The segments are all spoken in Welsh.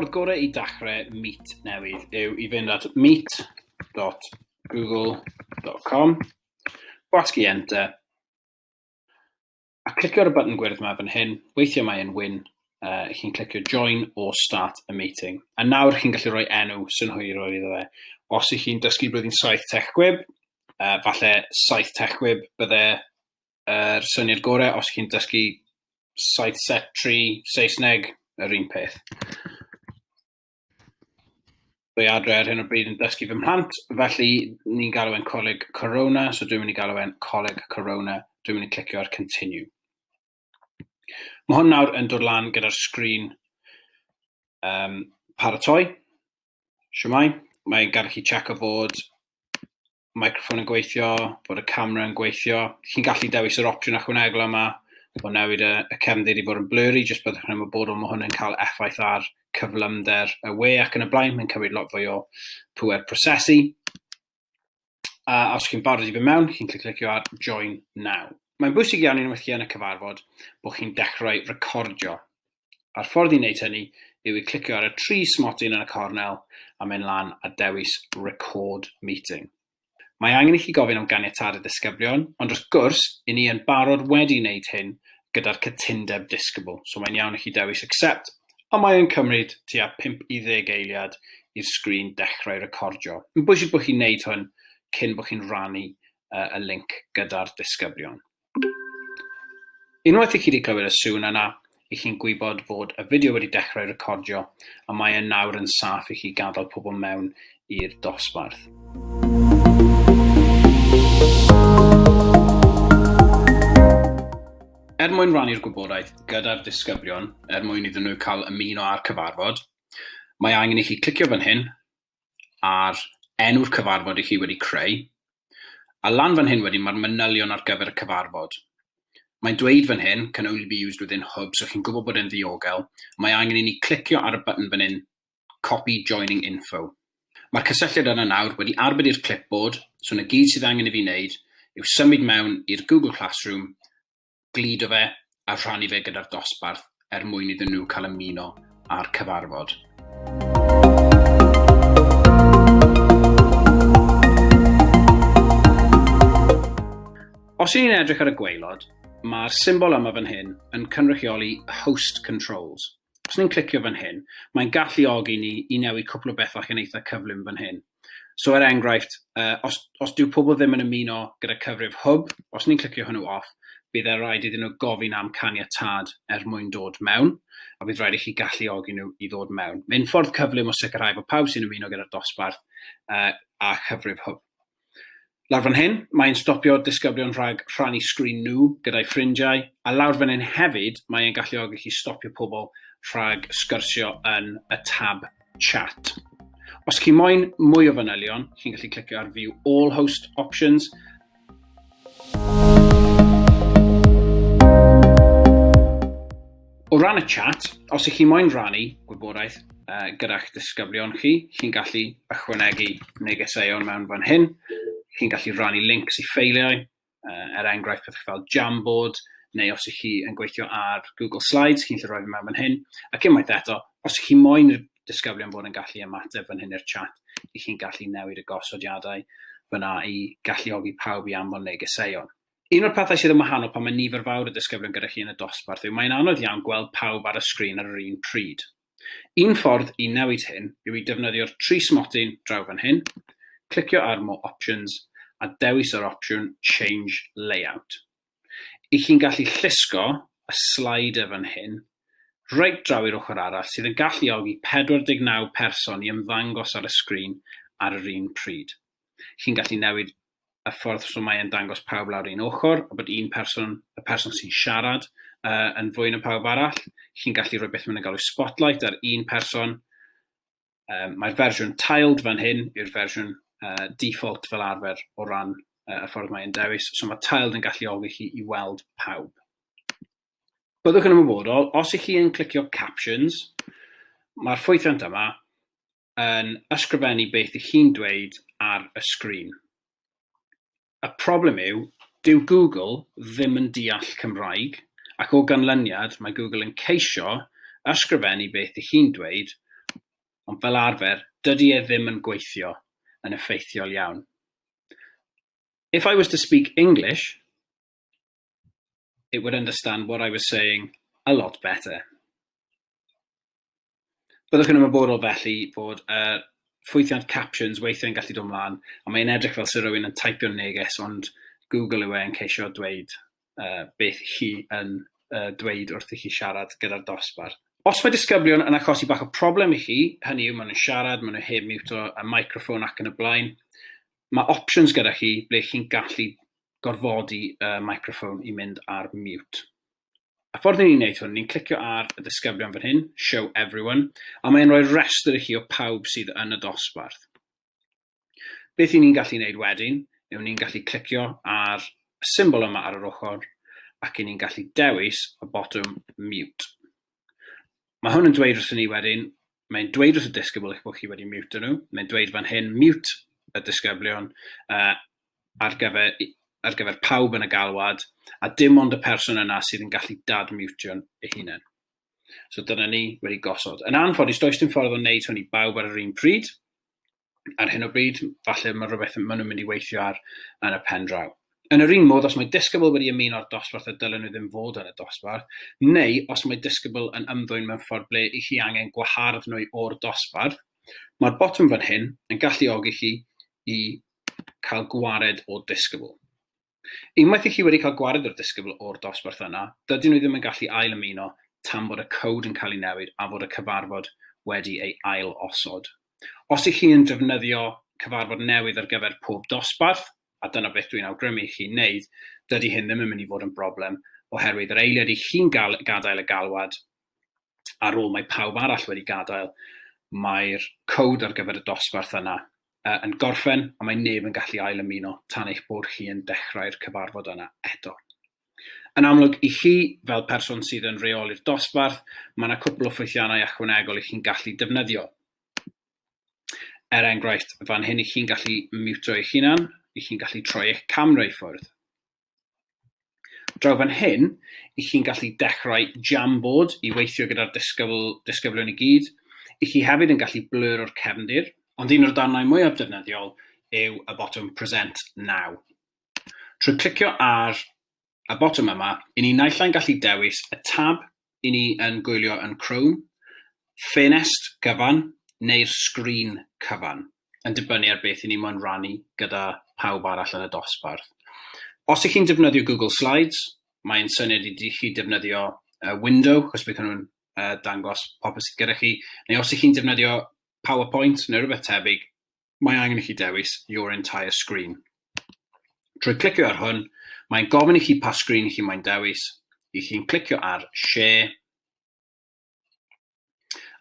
ffordd gorau I dechrau Meet newydd yw I fynd at meet.google.com, gwasgu enter, a clicio ar y button gwyrdd yma fan hyn. Weithiau mae'n wyn. Chi'n clicio join or start a meeting. A nawr chi'n gallu rhoi enw synhwyrol iddo fe. Os ych chi'n dysgu blwyddyn 7 techgwyb, falle 7 techgwyb bydde syniad gorau. Os chi'n dysgu 7 set 3 Saesneg, yr un peth. Rwy adre ar hyn o bryd yn dysgu fy mhlant, felly ni'n galw e'n coleg Corona, so dwi'n mynd I galw e'n coleg Corona. Dwi'n mynd I clicio ar continue. Mae hwn nawr yn dod lan gyda'r sgrin paratoi. Siwmai, mae'n gadw chi checio fod microphone yn gweithio, bod y camera yn gweithio. Chi'n gallu dewis yr opsiwn ychwanegol yma o newid y cefndir I fod yn blurry, jyst byddwch yn ymwybodol mae hwn yn cael effaith ar cyflymder y we ac yn y blaen. Mae'n cymryd lot fwy o pŵer prosesu. Os chi'n barod I fynd mewn, chi'n clicio ar join now. Mae'n bwysig iawn unwaith chi yn y cyfarfod bod chi'n dechrau recordio. A'r ffordd I wneud hynny yw I clicio ar y 3 smotyn yn y cornel a mynd lan a dewis record meeting. Mae angen I chi gofyn am ganiatâd y disgyblion, ond wrth gwrs, I ni yn barod wedi wneud hyn gyda'r cytundeb disgybl. So mae'n iawn I chi dewis accept, a mae'n cymryd tua 5 I 10 eiliad i'r sgrin dechrau recordio. Mae'n bwysig bod chi'n wneud hwn cyn bod chi'n rannu y link gyda'r disgyblion. Unwaith I chi wedi clywed y sŵn yna, I chi'n gwybod fod y fideo wedi dechrau recordio a mae yn nawr yn saff I chi gadael pobl mewn i'r dosbarth. Mwyn rannu'r gwybodaeth gyda'r disgyblion, mwyn iddyn nhw cael ymuno â'r cyfarfod, mae angen I chi clicio fan hyn ar enw'r cyfarfod I chi wedi creu, a lan fan hyn wedyn mae'r manylion ar gyfer y cyfarfod. Mae'n dweud fan hyn, can only be used within hub, so chi'n gwybod bod e'n ddiogel. Mae angen I ni clicio ar y button fan hyn, copy joining info. Mae'r cysylltiad yna nawr wedi arbed i'r clipboard, so na gyd sydd angen I fi wneud yw symud mewn i'r Google Classroom, glido fe a rhannu fe gyda'r dosbarth mwyn iddyn nhw cael ymuno â'r cyfarfod. Os ni'n edrych ar y gwaelod, mae'r symbol yma fan hyn yn cynrychioli host controls. Os ni'n clicio fan hyn, mae'n galluogi ni I newid cwpl o bethau yn eitha cyflym fan hyn. So enghraifft, os dyw pobl ddim yn ymuno gyda cyfrif hwb, os ni'n clicio hwnnw off, bydd rhaid iddyn nhw gofyn am caniatâd mwyn dod mewn, a bydd rhaid I chi galluogi nhw I ddod mewn. Mae'n ffordd cyflym o sicrhau bod pawb sy'n ymuno gyda'r dosbarth a chyfrif hwb. Lawr fan hyn, mae'n stopio disgyblion rhag rhannu sgrin nhw gyda'i ffrindiau, a lawr fan hyn hefyd, mae'n galluogi chi stopio pobl rhag sgyrsio yn y tab chat. Os chi moyn mwy o fanylion, chi'n gallu clicio ar View All Host Options. O ran y chat, os ych chi moyn rannu gwybodaeth gyda'ch disgyblion chi, chi'n gallu ychwanegu negeseuon mewn fan hyn. Chi'n gallu rannu links I ffeiliau, enghraifft pethau fel Jamboard, neu os ych chi yn gweithio ar Google Slides, chi'n gallu rhoi mewn fan hyn. Ac unwaith eto, os ych chi moyn y disgyblion bod yn gallu ymateb fan hyn i'r chat, ych chi'n gallu newid y gosodiadau fyna I galluogi pawb I anfon negeseuon. Un o'r pethau sydd yn wahanol pan mae nifer fawr o disgyblion gyda chi yn y dosbarth yw mae'n anodd iawn gweld pawb ar y sgrin ar yr un pryd. Un ffordd I newid hyn yw I defnyddio'r 3 smotyn draw fan hyn, clicio ar More Options a dewis yr opsiwn Change Layout. I chi'n gallu llusgo y slider fan hyn reit draw i'r ochr arall sydd yn galluogi 49 person I ymddangos ar y sgrin ar yr un pryd. Chi'n gallu newid y ffordd so mae'n dangos pawb lawr un ochr, a bod y person sy'n siarad yn fwy na pawb arall. Chi'n gallu rhoi beth mae'n galw spotlight ar un person. Mae'r fersiwn tiled fan hyn yw'r fersiwn default fel arfer o ran y ffordd mae'n dewis. So mae tiled yn galluogi chi I weld pawb. Byddwch yn ymwybodol, os ych chi yn clicio captions, mae'r ffwythiant yma yn ysgrifennu beth ych chi'n dweud ar y sgrin. Y problem yw, dyw Google ddim yn deall Cymraeg, ac o ganlyniad mae Google yn ceisio ysgrifennu beth ych chi'n dweud ond fel arfer, dydy e ddim yn gweithio yn effeithiol iawn. If I was to speak English, it would understand what I was saying a lot better. Byddwch yn ymwybodol felly bod ffwythiant captions weithiau'n gallu dod ymlaen, a mae'n edrych fel sy'n rhywun yn taipio'n neges, ond Google yw e'n ceisio dweud beth chi yn dweud wrth i chi siarad gyda'r dosbarth. Os mae disgyblion yn achosi bach o problem i chi, hynny yw maen nhw'n siarad, maen nhw heb miwto y microffon ac yn y blaen, mae options gyda chi ble chi'n gallu gorfodi y microffon i mynd ar mute. A ffordd ni'n gwneud hwn, ni'n clicio ar y disgyblion fan hyn, Show Everyone, a mae'n rhoi restr i chi o pawb sydd yn y dosbarth. Beth i ni'n gallu gwneud wedyn, yw ni'n gallu clicio ar y symbol yma ar yr ochr, ac ni'n gallu dewis y botwm Mute. Mae hwn yn dweud wrthyn ni wedyn, mae'n dweud wrth y disgybl eich bod chi wedi mute nhw, mae'n dweud fan hyn mute y disgyblion ar gyfer pawb yn y galwad, a dim ond y person yna sydd yn gallu dadmutio'n eu hunain. So dyna ni wedi gosod. Yn anffodus, does dim ffordd o wneud hwn i bawb ar yr un pryd. Ar hyn o bryd, falle mae rhywbeth maen nhw'n mynd i weithio ar yn y pen draw. Yn yr un modd, os mae disgybl wedi ymuno'r dosbarth a dylen nhw ddim fod yn y dosbarth, neu os mae disgybl yn ymddwyn mewn ffordd ble i chi angen gwahardd nhw o'r dosbarth, mae'r botwm fan hyn yn galluogi chi i cael gwared o disgybl. Unwaith i chi wedi cael gwared o'r disgybl o'r dosbarth yna, dydyn nhw ddim yn gallu ail ymuno tan bod y cod yn cael ei newid a fod y cyfarfod wedi ei ail osod. Os ych chi yn defnyddio cyfarfod newydd ar gyfer pob dosbarth, a dyna beth dwi'n awgrymu i chi wneud, dydy hyn ddim yn mynd i fod yn broblem, oherwydd yr eiliad i chi'n gadael y galwad ar ôl mae pawb arall wedi gadael, mae'r cod ar gyfer y dosbarth yna yn gorffen, a mae neb yn gallu ail ymuno tan eich bod chi yn dechrau'r cyfarfod yna eto. Yn amlwg, i chi fel person sydd yn reoli'r dosbarth, mae yna cwpl o ffwythiannau ychwanegol i chi'n gallu defnyddio. Er enghraifft, fan hyn i chi'n gallu mutio eich hunan, i chi'n gallu troi eich camera i ffwrdd. Draw fan hyn, i chi'n gallu dechrau Jamboard i weithio gyda'r disgyblion i gyd. I chi hefyd yn gallu blur o'r cefndir, ond un o'r darnau mwyaf defnyddiol yw y botwm Present Now. Trwy clicio ar y botwm yma, i ni naill ai'n gallu dewis y tab i ni yn gwylio yn Chrome, ffenest cyfan, neu'r sgrin cyfan, yn dibynnu ar beth i ni moyn rannu gyda pawb arall yn y dosbarth. Os ych chi'n defnyddio Google Slides, mae'n syniad i chi defnyddio window, chos bydd nhw'n dangos popeth sydd gyda chi, neu os ych chi'n defnyddio PowerPoint neu rhywbeth tebyg, mae angen i chi dewis your entire screen. Trwy clicio ar hwn, mae'n gofyn i chi pa sgrin i chi moyn dewis, i chi'n clicio ar Share,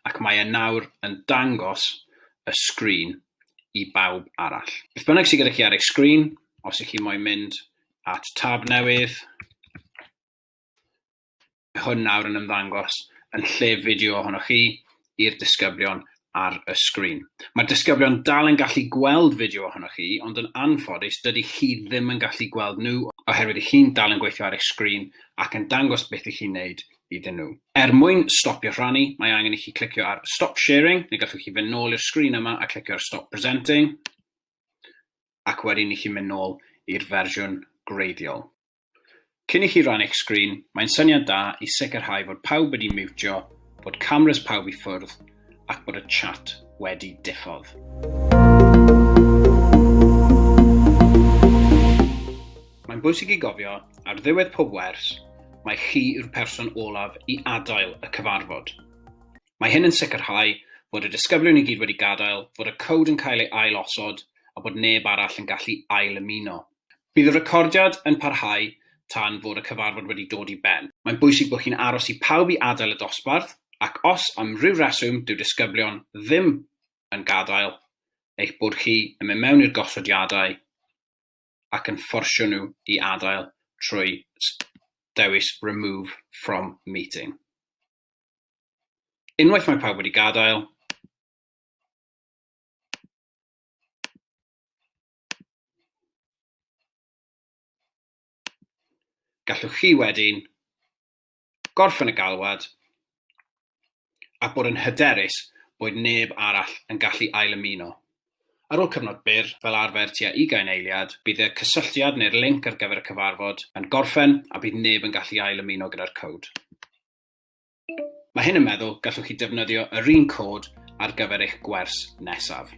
ac mae e nawr yn dangos y sgrin i bawb arall. Beth bynnag sydd gyda chi ar eich sgrin, os ych chi moyn mynd at tab newydd, hwn nawr yn ymddangos yn lle fideo ohonoch chi i'r disgyblion ar y sgrin. Mae'r disgyblion dal yn gallu gweld fideo ohonoch chi, ond yn anffodus, dydy chi ddim yn gallu gweld nhw oherwydd i chi'n dal yn gweithio ar eich sgrin ac yn dangos beth i chi'n neud iddyn nhw. Er mwyn stopio rhannu, mae angen i chi clicio ar Stop Sharing, neu gallwch chi fynd nôl i'r sgrin yma a clicio ar Stop Presenting, ac wedyn i chi mynd nôl i'r fersiwn greiddiol. Cyn i chi rannu eich sgrin, mae'n syniad da i sicrhau fod pawb wedi mutio, bod cameras pawb i ffwrdd, ac bod y chat wedi diffodd. Mae'n bwysig i gofio, ar ddiwedd pob wers, mae chi yw'r person olaf i adael y cyfarfod. Mae hyn yn sicrhau fod y disgyblion i gyd wedi gadael, fod y cod yn cael ei ail-osod, a bod neb arall yn gallu ail-ymuno. Bydd y recordiad yn parhau tan fod y cyfarfod wedi dod i ben. Mae'n bwysig bod chi'n aros i pawb i adael y dosbarth, ac os am ryw reswm dyw disgyblion ddim yn gadael, eich bod chi yn mynd mewn i'r gosodiadau ac yn fforsio nhw i adael trwy dewis Remove from Meeting. Unwaith mae pawb wedi gadael, gallwch chi wedyn gorffen y galwad a bod yn hyderus boed neb arall yn gallu ailymuno. Ar ôl cyfnod byr, fel arfer tua 20 eiliad, bydd y cysylltiad neu'r linc ar gyfer y cyfarfod yn gorffen a bydd neb yn gallu ailymuno gyda'r cod. Mae hyn yn meddwl gallwch chi defnyddio yr un cod ar gyfer eich gwers nesaf.